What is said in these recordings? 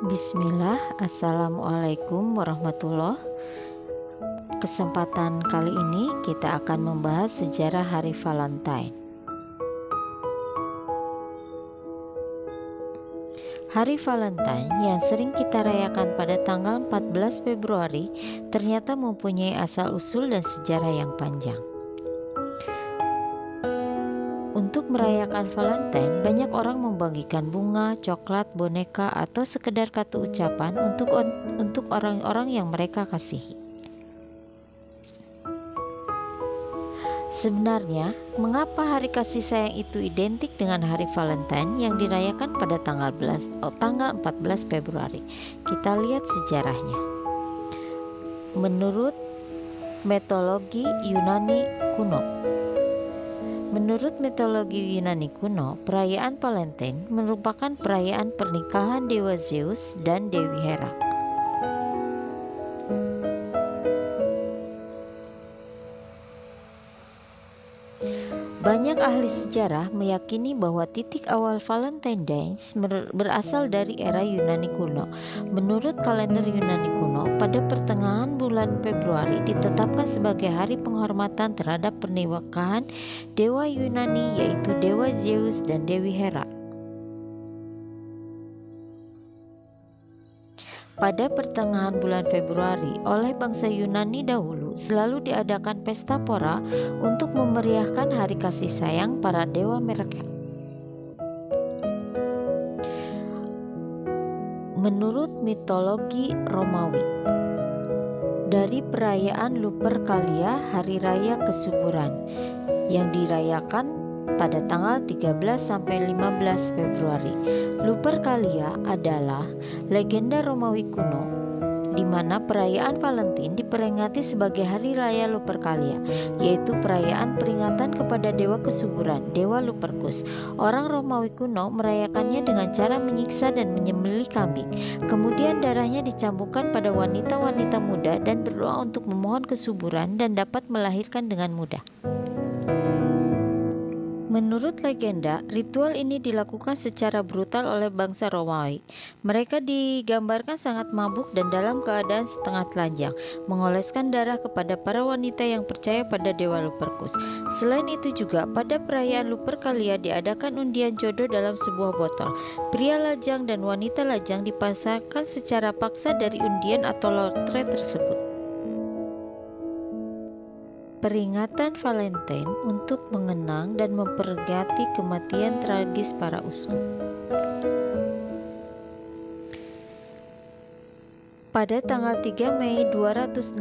Bismillah, Assalamualaikum warahmatullahi. Kesempatan kali ini kita akan membahas sejarah Hari Valentine. Hari Valentine yang sering kita rayakan pada tanggal 14 Februari ternyata mempunyai asal-usul dan sejarah yang panjang. Untuk merayakan Valentine, banyak orang membagikan bunga, coklat, boneka, atau sekedar kata ucapan untuk orang-orang yang mereka kasihi. Sebenarnya, mengapa hari kasih sayang itu identik dengan hari Valentine yang dirayakan pada tanggal 14 Februari? Kita lihat sejarahnya. Menurut mitologi Yunani kuno, perayaan Valentine merupakan perayaan pernikahan Dewa Zeus dan Dewi Hera. Banyak ahli sejarah meyakini bahwa titik awal Valentine Days berasal dari era Yunani kuno. Menurut kalender Yunani kuno, pada pertengahan bulan Februari ditetapkan sebagai hari penghormatan terhadap pernikahan dewa Yunani, yaitu Dewa Zeus dan Dewi Hera. Pada pertengahan bulan Februari, oleh bangsa Yunani dahulu selalu diadakan pesta pora untuk memeriahkan hari kasih sayang para dewa mereka. Menurut mitologi Romawi, dari perayaan Lupercalia, hari raya kesuburan, yang dirayakan pada tanggal 13 sampai 15 Februari. Lupercalia adalah legenda Romawi kuno di mana perayaan Valentine diperingati sebagai hari raya Lupercalia, yaitu perayaan peringatan kepada dewa kesuburan, dewa Lupercus. Orang Romawi kuno merayakannya dengan cara menyiksa dan menyembelih kambing. Kemudian darahnya dicampurkan pada wanita-wanita muda dan berdoa untuk memohon kesuburan dan dapat melahirkan dengan mudah. Menurut legenda, ritual ini dilakukan secara brutal oleh bangsa Romawi. Mereka digambarkan sangat mabuk dan dalam keadaan setengah telanjang, mengoleskan darah kepada para wanita yang percaya pada dewa Lupercus. Selain itu juga, pada perayaan Lupercalia diadakan undian jodoh dalam sebuah botol. Pria lajang dan wanita lajang dipasangkan secara paksa dari undian atau lotre tersebut. Peringatan Valentine untuk mengenang dan memperingati kematian tragis para uskup. Pada tanggal 3 Mei 269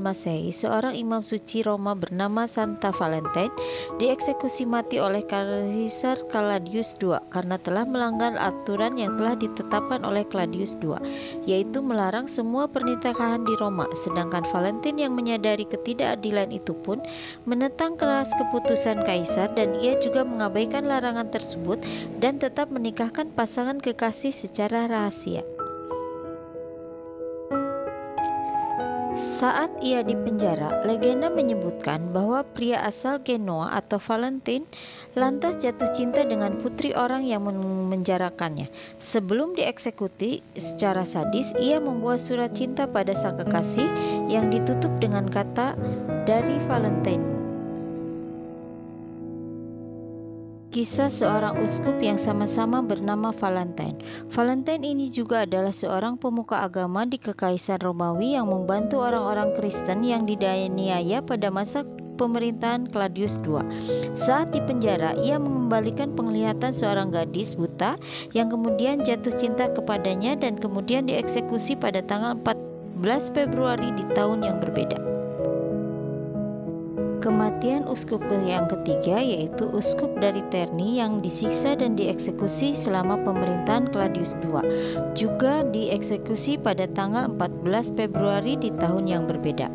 Masehi, seorang imam suci Roma bernama Santa Valentine dieksekusi mati oleh Kaisar Claudius II karena telah melanggar aturan yang telah ditetapkan oleh Claudius II, yaitu melarang semua pernikahan di Roma. Sedangkan Valentine yang menyadari ketidakadilan itu pun menentang keras keputusan Kaisar, dan ia juga mengabaikan larangan tersebut dan tetap menikahkan pasangan kekasih secara rahasia. Saat ia dipenjara, legenda menyebutkan bahwa pria asal Genoa atau Valentine lantas jatuh cinta dengan putri orang yang memenjarakannya. Sebelum dieksekusi secara sadis, ia membuat surat cinta pada sang kekasih yang ditutup dengan kata "Dari Valentine". Kisah seorang uskup yang sama-sama bernama Valentine. Valentine ini juga adalah seorang pemuka agama di Kekaisaran Romawi yang membantu orang-orang Kristen yang didaniaya pada masa pemerintahan Claudius II. Saat di penjara, ia mengembalikan penglihatan seorang gadis buta yang kemudian jatuh cinta kepadanya dan kemudian dieksekusi pada tanggal 14 Februari di tahun yang berbeda. Kematian uskup yang ketiga, yaitu uskup dari Terni yang disiksa dan dieksekusi selama pemerintahan Claudius II, juga dieksekusi pada tanggal 14 Februari di tahun yang berbeda.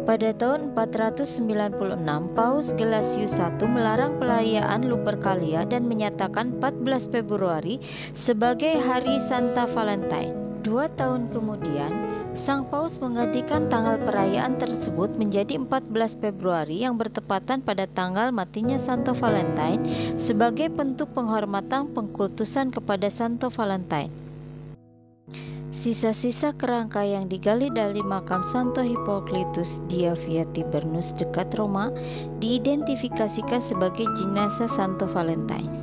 Pada tahun 496, Paus Gelasius I melarang perayaan Lupercalia dan menyatakan 14 Februari sebagai hari Santa Valentine. 2 tahun kemudian, Sang Paus menggantikan tanggal perayaan tersebut menjadi 14 Februari yang bertepatan pada tanggal matinya Santo Valentine sebagai bentuk penghormatan pengkultusan kepada Santo Valentine. Sisa-sisa kerangka yang digali dari makam Santo Hippocrates di Via Tibernus dekat Roma diidentifikasikan sebagai jenazah Santo Valentines.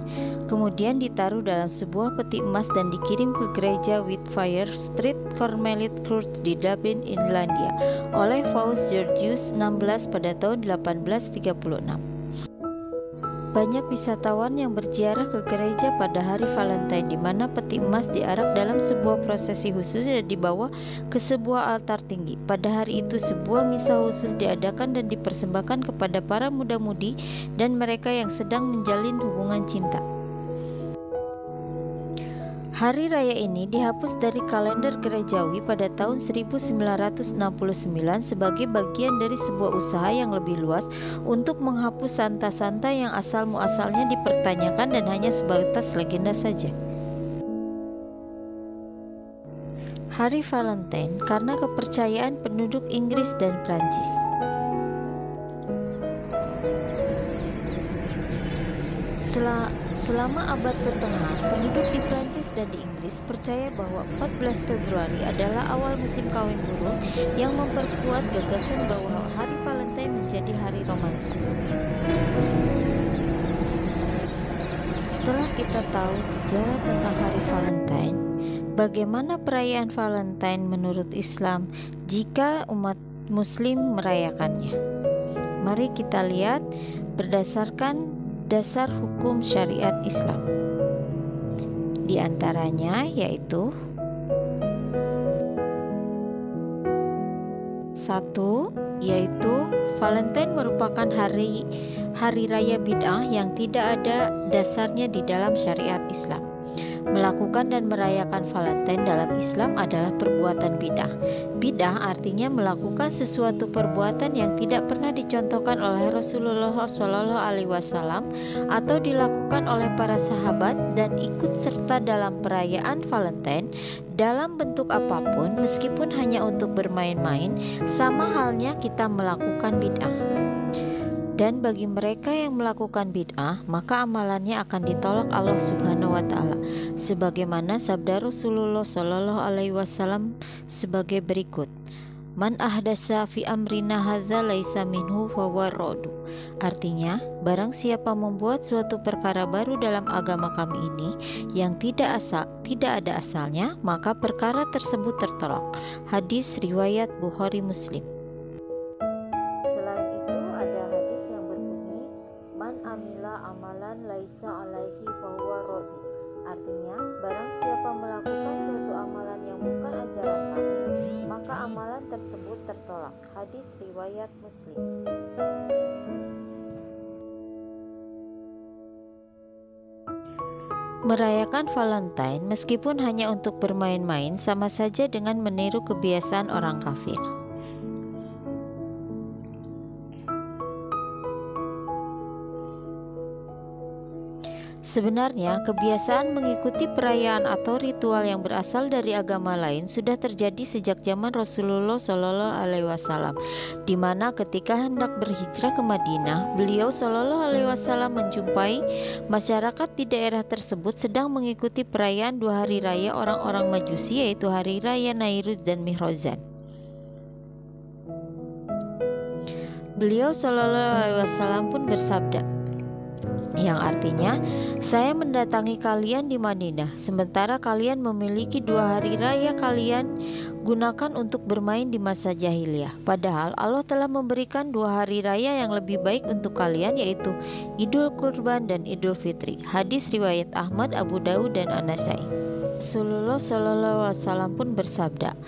Kemudian ditaruh dalam sebuah peti emas dan dikirim ke gereja Whitfire Street Carmelite Church di Dublin, Irlandia oleh Paus Georgius XVI pada tahun 1836. Banyak wisatawan yang berziarah ke gereja pada hari Valentine, di mana peti emas diarak dalam sebuah prosesi khusus dan dibawa ke sebuah altar tinggi. Pada hari itu sebuah misa khusus diadakan dan dipersembahkan kepada para muda-mudi dan mereka yang sedang menjalin hubungan cinta. Hari raya ini dihapus dari kalender gerejawi pada tahun 1969 sebagai bagian dari sebuah usaha yang lebih luas untuk menghapus santa-santa yang asal-muasalnya dipertanyakan dan hanya sebatas legenda saja. Hari Valentine karena kepercayaan penduduk Inggris dan Prancis. Selama abad pertengahan, penduduk di Prancis dan di Inggris percaya bahwa 14 Februari adalah awal musim kawin burung yang memperkuat gagasan bahwa hari Valentine menjadi hari romansa. Setelah kita tahu sejarah tentang hari Valentine, bagaimana perayaan Valentine menurut Islam jika umat Muslim merayakannya? Mari kita lihat berdasarkan dasar hukum syariat Islam. Di antaranya yaitu 1. Yaitu Valentine merupakan hari raya bid'ah yang tidak ada dasarnya di dalam syariat Islam. Melakukan dan merayakan Valentine dalam Islam adalah perbuatan bid'ah. Bid'ah artinya melakukan sesuatu perbuatan yang tidak pernah dicontohkan oleh Rasulullah SAW atau dilakukan oleh para sahabat dan ikut serta dalam perayaan Valentine dalam bentuk apapun meskipun hanya untuk bermain-main, sama halnya kita melakukan bid'ah. Dan bagi mereka yang melakukan bid'ah, maka amalannya akan ditolak Allah Subhanahu wa taala. Sebagaimana sabda Rasulullah sallallahu alaihi wasallam sebagai berikut. Man ahdasa fi amrina hadza laisa minhu fahuwa raddu. Artinya, barang siapa membuat suatu perkara baru dalam agama kami ini yang tidak ada asalnya, maka perkara tersebut tertolak. Hadis riwayat Bukhari Muslim. Selain itu ada hadis yang berbunyi man amila amalan laisa alaihi fahuwa raddu. Artinya, barang siapa melakukan suatu amalan yang bukan ajaran kami, maka amalan tersebut tertolak. Hadis riwayat Muslim. Merayakan Valentine meskipun hanya untuk bermain-main sama saja dengan meniru kebiasaan orang kafir. Sebenarnya, kebiasaan mengikuti perayaan atau ritual yang berasal dari agama lain sudah terjadi sejak zaman Rasulullah SAW, di mana ketika hendak berhijrah ke Madinah, beliau SAW menjumpai masyarakat di daerah tersebut sedang mengikuti perayaan 2 hari raya orang-orang Majusi, yaitu Hari Raya Nairuz dan Mihrozan. Beliau SAW pun bersabda, yang artinya, saya mendatangi kalian di Madinah, sementara kalian memiliki 2 hari raya kalian gunakan untuk bermain di masa jahiliyah. Padahal Allah telah memberikan 2 hari raya yang lebih baik untuk kalian, yaitu Idul Kurban dan Idul Fitri. Hadis riwayat Ahmad, Abu Dawud dan An-Nasai. Rasulullah SAW pun bersabda,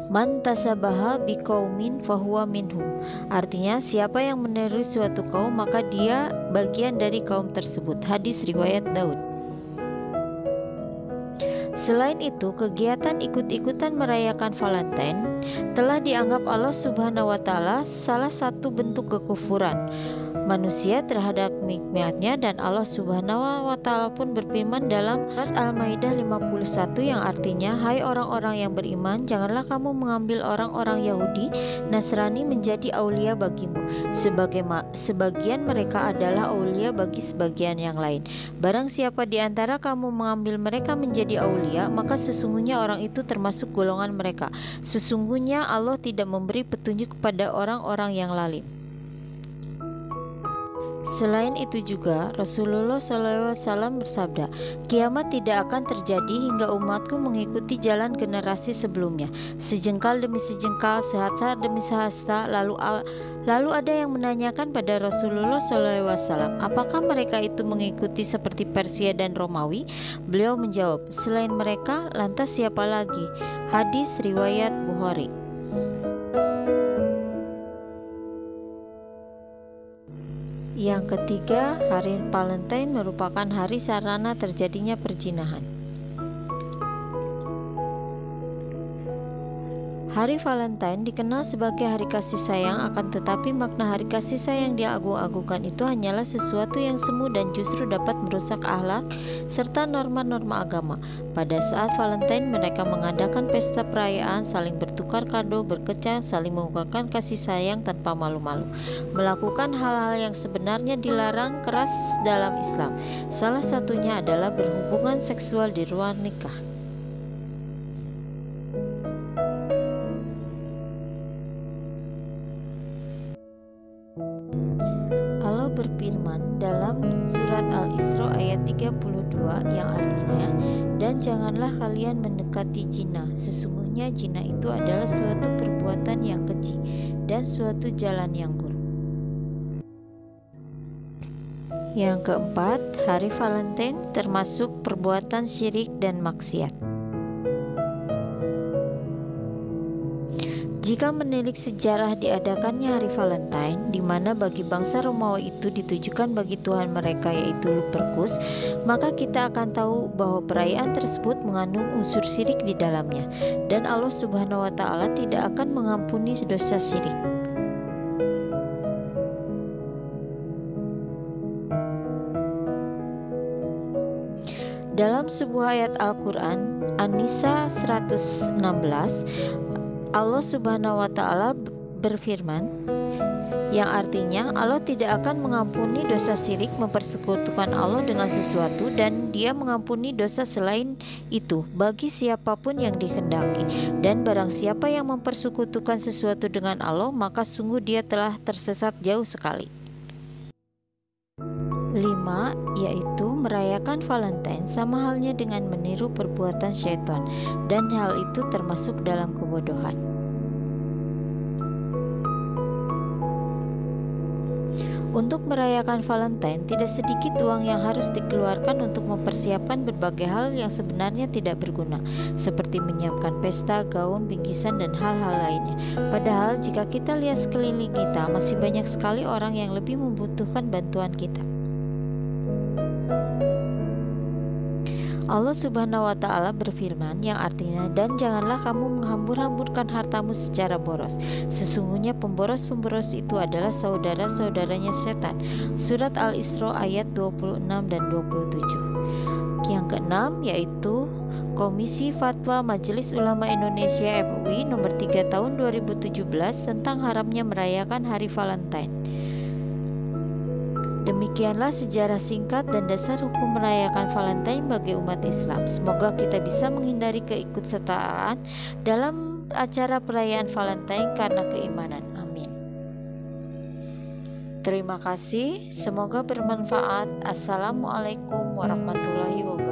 Man tasabaha biqaumin fahuwa minhum. Artinya, siapa yang meniru suatu kaum maka dia bagian dari kaum tersebut. Hadis riwayat Daud. Selain itu, kegiatan ikut-ikutan merayakan Valentine telah dianggap Allah Subhanahu wa taala salah satu bentuk kekufuran. manusia terhadap nikmatnya, dan Allah Subhanahu wa Ta'ala pun berfirman dalam surat Al-Maidah 51 yang artinya, hai orang-orang yang beriman, janganlah kamu mengambil orang-orang Yahudi Nasrani menjadi aulia bagimu, sebagian mereka adalah aulia bagi sebagian yang lain. Barang siapa di antara kamu mengambil mereka menjadi aulia, maka sesungguhnya orang itu termasuk golongan mereka. Sesungguhnya Allah tidak memberi petunjuk kepada orang-orang yang lalim. Selain itu juga Rasulullah SAW bersabda, kiamat tidak akan terjadi hingga umatku mengikuti jalan generasi sebelumnya, sejengkal demi sejengkal, sehasta demi sehasta. Lalu ada yang menanyakan pada Rasulullah SAW, apakah mereka itu mengikuti seperti Persia dan Romawi? Beliau menjawab, selain mereka, lantas siapa lagi? Hadis riwayat Bukhari. Yang ketiga, hari Valentine merupakan hari sarana terjadinya perzinahan. Hari Valentine dikenal sebagai hari kasih sayang, akan tetapi makna hari kasih sayang diagung-agungkan itu hanyalah sesuatu yang semu dan justru dapat merusak akhlak serta norma-norma agama. Pada saat Valentine, mereka mengadakan pesta perayaan, saling bertukar kado, berkencan, saling mengungkapkan kasih sayang tanpa malu-malu, melakukan hal-hal yang sebenarnya dilarang keras dalam Islam. Salah satunya adalah berhubungan seksual di luar nikah. Allah berfirman dalam surat Al-Isra ayat 32 yang artinya, dan janganlah kalian mendekati zina, sesungguhnya zina itu adalah suatu perbuatan yang keji dan suatu jalan yang buruk. Yang keempat, hari Valentine termasuk perbuatan syirik dan maksiat. Jika menilik sejarah diadakannya hari Valentine, di mana bagi bangsa Romawi itu ditujukan bagi Tuhan mereka yaitu Lupercus, maka kita akan tahu bahwa perayaan tersebut mengandung unsur syirik di dalamnya, dan Allah Subhanahu wa Ta'ala tidak akan mengampuni dosa syirik. Dalam sebuah ayat Al-Quran, An-Nisa 116, Allah Subhanahu wa Ta'ala berfirman, yang artinya Allah tidak akan mengampuni dosa syirik, mempersekutukan Allah dengan sesuatu, dan Dia mengampuni dosa selain itu bagi siapapun yang dikehendaki. Dan barang siapa yang mempersekutukan sesuatu dengan Allah, maka sungguh dia telah tersesat jauh sekali. 5. Yaitu merayakan Valentine sama halnya dengan meniru perbuatan syaitan, dan hal itu termasuk dalam kebodohan. Untuk merayakan Valentine, tidak sedikit uang yang harus dikeluarkan untuk mempersiapkan berbagai hal yang sebenarnya tidak berguna, seperti menyiapkan pesta, gaun, bingkisan, dan hal-hal lainnya. Padahal jika kita lihat sekeliling kita, masih banyak sekali orang yang lebih membutuhkan bantuan kita. Allah Subhanahu wa Ta'ala berfirman yang artinya, dan janganlah kamu menghambur-hamburkan hartamu secara boros, sesungguhnya pemboros-pemboros itu adalah saudara-saudaranya setan. Surat Al-Isra ayat 26 dan 27. Yang keenam yaitu Komisi Fatwa Majelis Ulama Indonesia MUI nomor 3 tahun 2017 tentang haramnya merayakan hari Valentine. Demikianlah sejarah singkat dan dasar hukum merayakan Valentine bagi umat Islam. Semoga kita bisa menghindari keikutsertaan dalam acara perayaan Valentine karena keimanan. Amin. Terima kasih, semoga bermanfaat. Assalamualaikum warahmatullahi wabarakatuh.